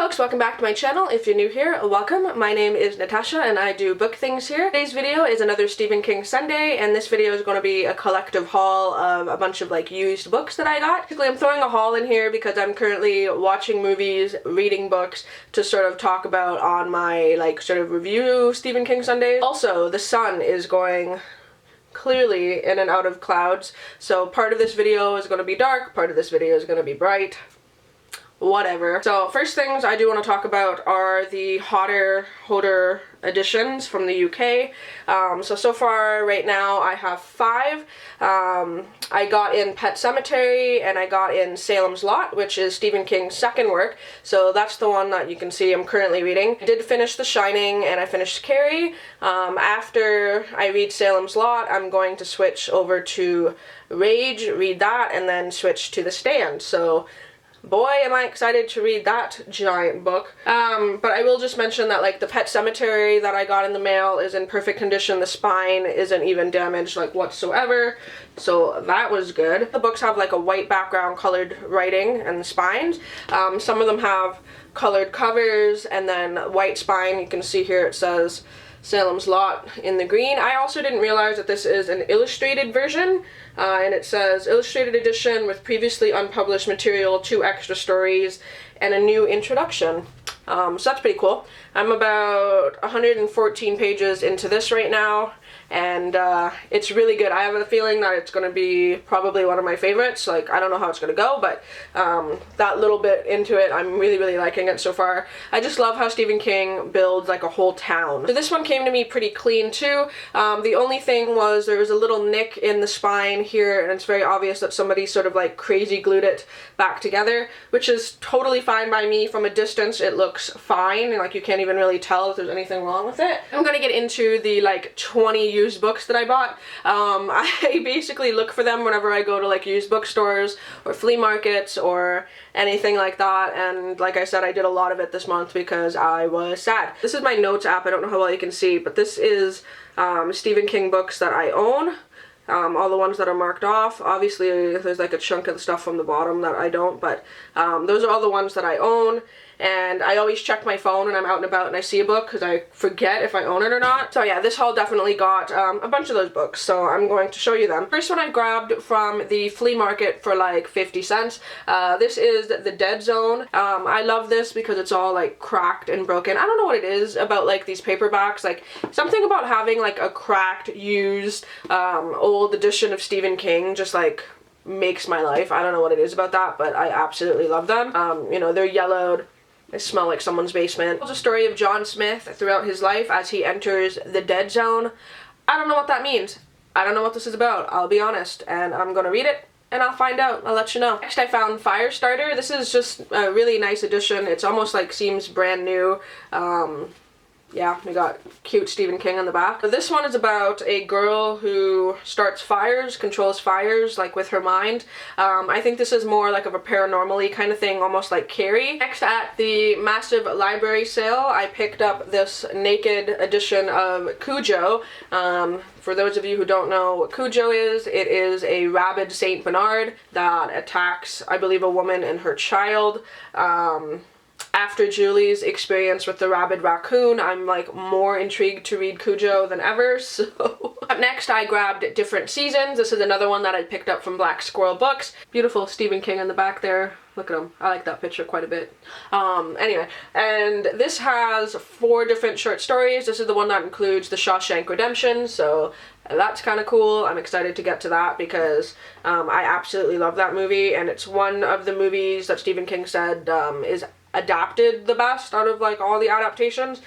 folks, welcome back to my channel. If you're new here, welcome. My name is Natasha and I do book things here. Today's video is another Stephen King Sunday, and this video is going to be a collective haul of a bunch of like used books that I got. Basically, I'm throwing a haul in here because I'm currently watching movies, reading books to sort of talk about on my like sort of review Stephen King Sundays. Also, the sun is going clearly in and out of clouds, so part of this video is going to be dark, part of this video is going to be bright. Whatever. So first things I do want to talk about are the hotter editions from the UK. So far right now I have 5. I got in Pet Sematary and I got in Salem's Lot, which is Stephen King's second work. So that's the one that you can see I'm currently reading. I did finish The Shining and I finished Carrie. After I read Salem's Lot, I'm going to switch over to Rage, read that, and then switch to The Stand. So boy, am I excited to read that giant book. But I will just mention that like the Pet Sematary that I got in the mail is in perfect condition. The spine isn't even damaged like whatsoever, so that was good. The books have like a white background, colored writing, and the spines. Some of them have colored covers and then white spine. You can see here it says Salem's Lot in the green. I also didn't realize that this is an illustrated version, and it says illustrated edition with previously unpublished material, 2 extra stories, and a new introduction. So that's pretty cool. I'm about 114 pages into this right now, and it's really good. I have a feeling that it's going to be probably one of my favorites. Like, I don't know how it's going to go, but that little bit into it, I'm really liking it so far. I just love how Stephen King builds like a whole town. So this one came to me pretty clean too. The only thing was there was a little nick in the spine here, and it's very obvious that somebody sort of like crazy glued it back together, which is totally fine by me. From a distance it looks fine, and like you can't even really tell if there's anything wrong with it. I'm gonna get into the like 20 used books that I bought. I basically look for them whenever I go to like used bookstores or flea markets or anything like that, and like I said, I did a lot of it this month because I was sad. This is my notes app. I don't know how well you can see, but this is Stephen King books that I own. All the ones that are marked off. Obviously there's like a chunk of the stuff from the bottom that I don't, but those are all the ones that I own. And I always check my phone when I'm out and about and I see a book because I forget if I own it or not. So yeah, this haul definitely got a bunch of those books, so I'm going to show you them. First one I grabbed from the flea market for like 50 cents. This is The Dead Zone. I love this because it's all like cracked and broken. I don't know what it is about like these paperbacks, like something about having like a cracked, used, old edition of Stephen King just like makes my life. I don't know what it is about that, but I absolutely love them. You know, they're yellowed. They smell like someone's basement. It's a story of John Smith throughout his life as he enters the dead zone. I don't know what that means. I don't know what this is about, I'll be honest, and I'm gonna read it and I'll find out. I'll let you know. Next I found Firestarter. This is just a really nice edition. It's almost like seems brand new. Yeah, we got cute Stephen King on the back. This one is about a girl who starts fires, controls fires, like with her mind. I think this is more like of a paranormal-y kind of thing, almost like Carrie. Next, at the massive library sale, I picked up this naked edition of Cujo. For those of you who don't know what Cujo is, it is a rabid Saint Bernard that attacks, I believe, a woman and her child. After Julie's experience with the rabid raccoon, I'm like more intrigued to read Cujo than ever, so. Up next I grabbed Different Seasons. This is another one that I picked up from Black Squirrel Books. Beautiful Stephen King in the back there. Look at him. I like that picture quite a bit. Anyway, and this has 4 different short stories. This is the one that includes The Shawshank Redemption, so that's kind of cool. I'm excited to get to that because I absolutely love that movie, and it's one of the movies that Stephen King said is adapted the best out of like all the adaptations.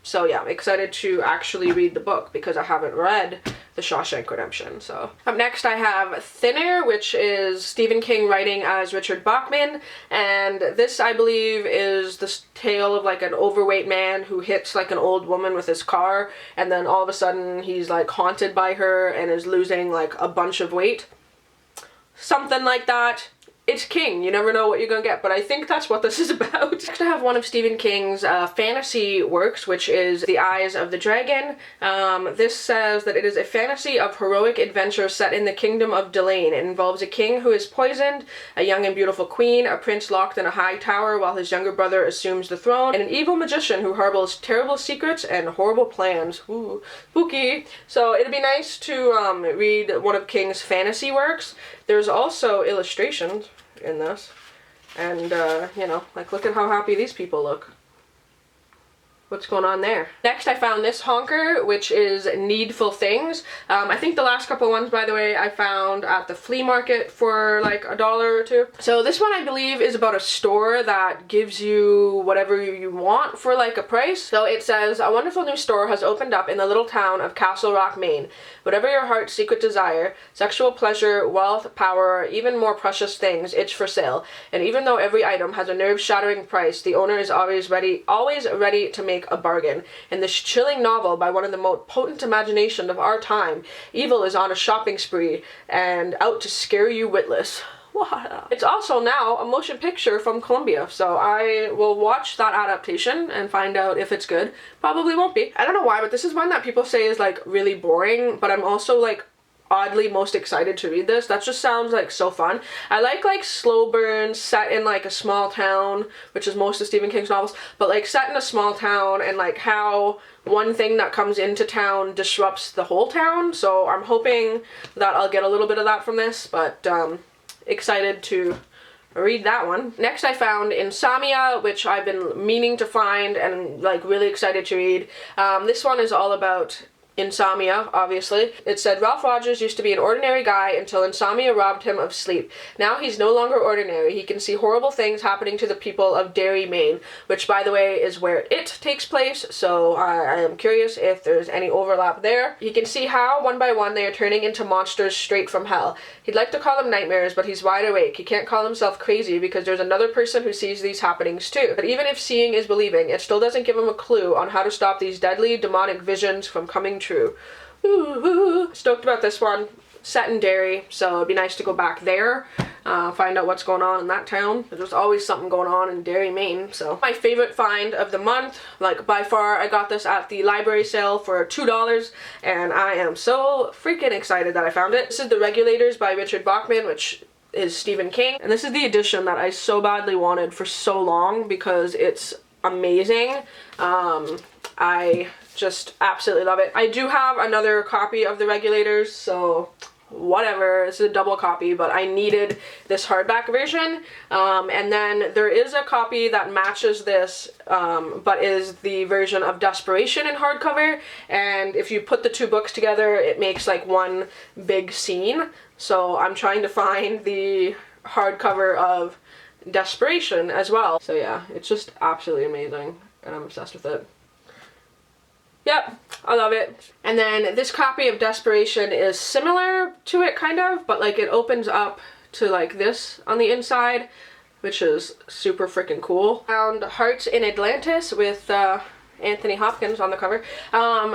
So yeah, I'm excited to actually read the book because I haven't read The Shawshank Redemption. So up next I have Thin Air, which is Stephen King writing as Richard Bachman, and this I believe is the tale of like an overweight man who hits like an old woman with his car, and then all of a sudden he's like haunted by her and is losing like a bunch of weight. Something like that. it's King. You never know what you're gonna get, but I think that's what this is about. Next I have one of Stephen King's fantasy works, which is The Eyes of the Dragon. This says that it is a fantasy of heroic adventure set in the kingdom of Delane. It involves a king who is poisoned, a young and beautiful queen, a prince locked in a high tower while his younger brother assumes the throne, and an evil magician who harbors terrible secrets and horrible plans. Ooh, spooky. So it'd be nice to read one of King's fantasy works. There's also illustrations in this, and you know, like, look at how happy these people look. What's going on there? Next I found this honker, which is Needful Things. I think the last couple ones, by the way, I found at the flea market for like $1 or $2. So this one I believe is about a store that gives you whatever you want for like a price. So it says, a wonderful new store has opened up in the little town of Castle Rock, Maine. Whatever your heart's secret desire, sexual pleasure, wealth, power, or even more precious things, it's for sale. And even though every item has a nerve-shattering price, the owner is always ready to make a bargain. In this chilling novel by one of the most potent imaginations of our time, evil is on a shopping spree and out to scare you witless. What? It's also now a motion picture from Columbia, so I will watch that adaptation and find out if it's good. Probably won't be. I don't know why, but this is one that people say is like really boring, but I'm also like oddly most excited to read this. That just sounds like so fun. I like slow burns set in like a small town, which is most of Stephen King's novels, but like set in a small town and like how one thing that comes into town disrupts the whole town. So I'm hoping that I'll get a little bit of that from this, but excited to read that one. Next I found Insomnia, which I've been meaning to find and like really excited to read. This one is all about insomnia, obviously. It said, Ralph Rogers used to be an ordinary guy until insomnia robbed him of sleep. Now he's no longer ordinary. He can see horrible things happening to the people of Derry, Maine, which, by the way, is where It takes place, so I am curious if there's any overlap there. He can see how, one by one, they are turning into monsters straight from hell. He'd like to call them nightmares, but he's wide awake. He can't call himself crazy because there's another person who sees these happenings too. But even if seeing is believing, it still doesn't give him a clue on how to stop these deadly, demonic visions from coming true. Ooh, stoked about this one. Set in Derry, so it'd be nice to go back there, find out what's going on in that town. There's always something going on in Derry, Maine. So my favorite find of the month, like by far, I got this at the library sale for $2, and I am so freaking excited that I found it. This is The Regulators by Richard Bachman, which is Stephen King, and this is the edition that I so badly wanted for so long because it's amazing. I just absolutely love it. I do have another copy of The Regulators, so whatever, it's a double copy, but I needed this hardback version. And then there is a copy that matches this, but is the version of Desperation in hardcover, and if you put the two books together, it makes like one big scene. So I'm trying to find the hardcover of Desperation as well. So yeah, it's just absolutely amazing, and I'm obsessed with it. Yep, I love it. And then this copy of Desperation is similar to it, kind of, but like it opens up to like this on the inside, which is super freaking cool. Found Hearts in Atlantis with Anthony Hopkins on the cover.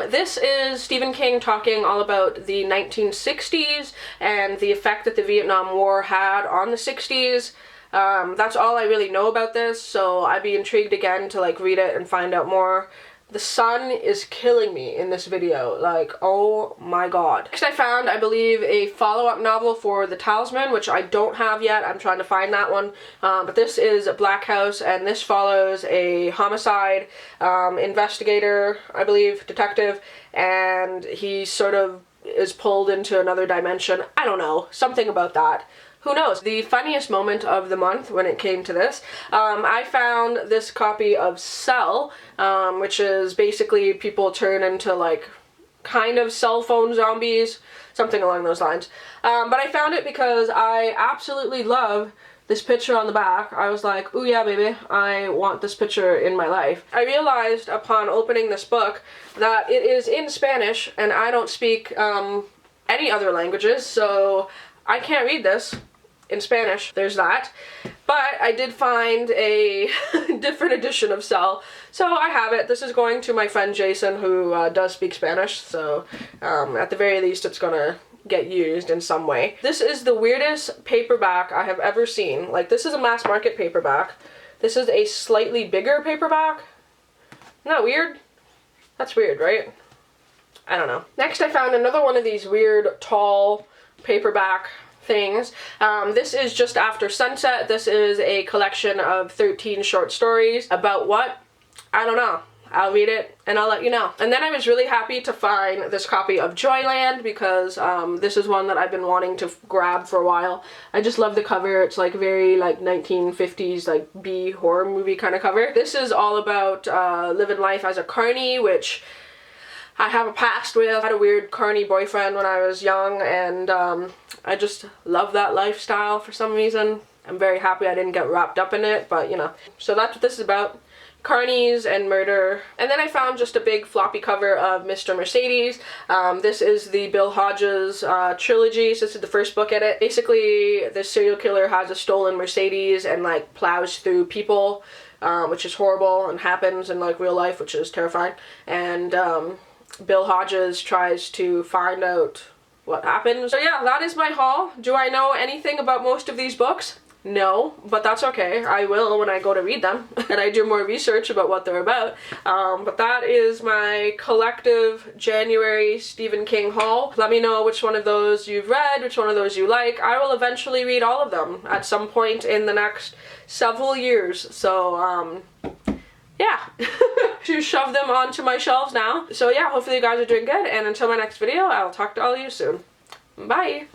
This is Stephen King talking all about the 1960s and the effect that the Vietnam War had on the 60s. That's all I really know about this, so I'd be intrigued again to like read it and find out more. The sun is killing me in this video, like, oh my god. Next I found, I believe, a follow-up novel for The Talisman, which I don't have yet. I'm trying to find that one. But this is Black House, and this follows a homicide investigator, I believe, detective, and he sort of is pulled into another dimension. I don't know, something about that. Who knows? The funniest moment of the month when it came to this, I found this copy of Cell, which is basically people turn into like kind of cell phone zombies, something along those lines. But I found it because I absolutely love this picture on the back. I was like, ooh yeah baby, I want this picture in my life. I realized upon opening this book that it is in Spanish and I don't speak any other languages, so I can't read this in Spanish. There's that. But I did find a different edition of Cell, so I have it. This is going to my friend Jason, who does speak Spanish, so at the very least it's gonna get used in some way. This is the weirdest paperback I have ever seen. Like, this is a mass market paperback. This is a slightly bigger paperback. Isn't that weird? That's weird, right? I don't know. Next, I found another one of these weird, tall paperback things. This is Just After Sunset. This is a collection of 13 short stories. About what? I don't know. I'll read it and I'll let you know. And then I was really happy to find this copy of Joyland because this is one that I've been wanting to grab for a while. I just love the cover. It's like very like 1950s like B horror movie kind of cover. This is all about living life as a carny, which I have a past with. I had a weird carny boyfriend when I was young, and I just love that lifestyle for some reason. I'm very happy I didn't get wrapped up in it, but you know. So that's what this is about. Carnies and murder. And then I found just a big floppy cover of Mr. Mercedes. This is the Bill Hodges trilogy, so this is the first book in it. Basically, this serial killer has a stolen Mercedes and like plows through people, which is horrible and happens in like real life, which is terrifying. And Bill Hodges tries to find out what happened. So yeah, that is my haul. Do I know anything about most of these books? No, but that's okay. I will when I go to read them and I do more research about what they're about. But that is my collective January Stephen King haul. Let me know which one of those you've read, which one of those you like. I will eventually read all of them at some point in the next several years. So, yeah. To shove them onto my shelves now. So yeah, hopefully you guys are doing good, and until my next video, I'll talk to all of you soon. Bye!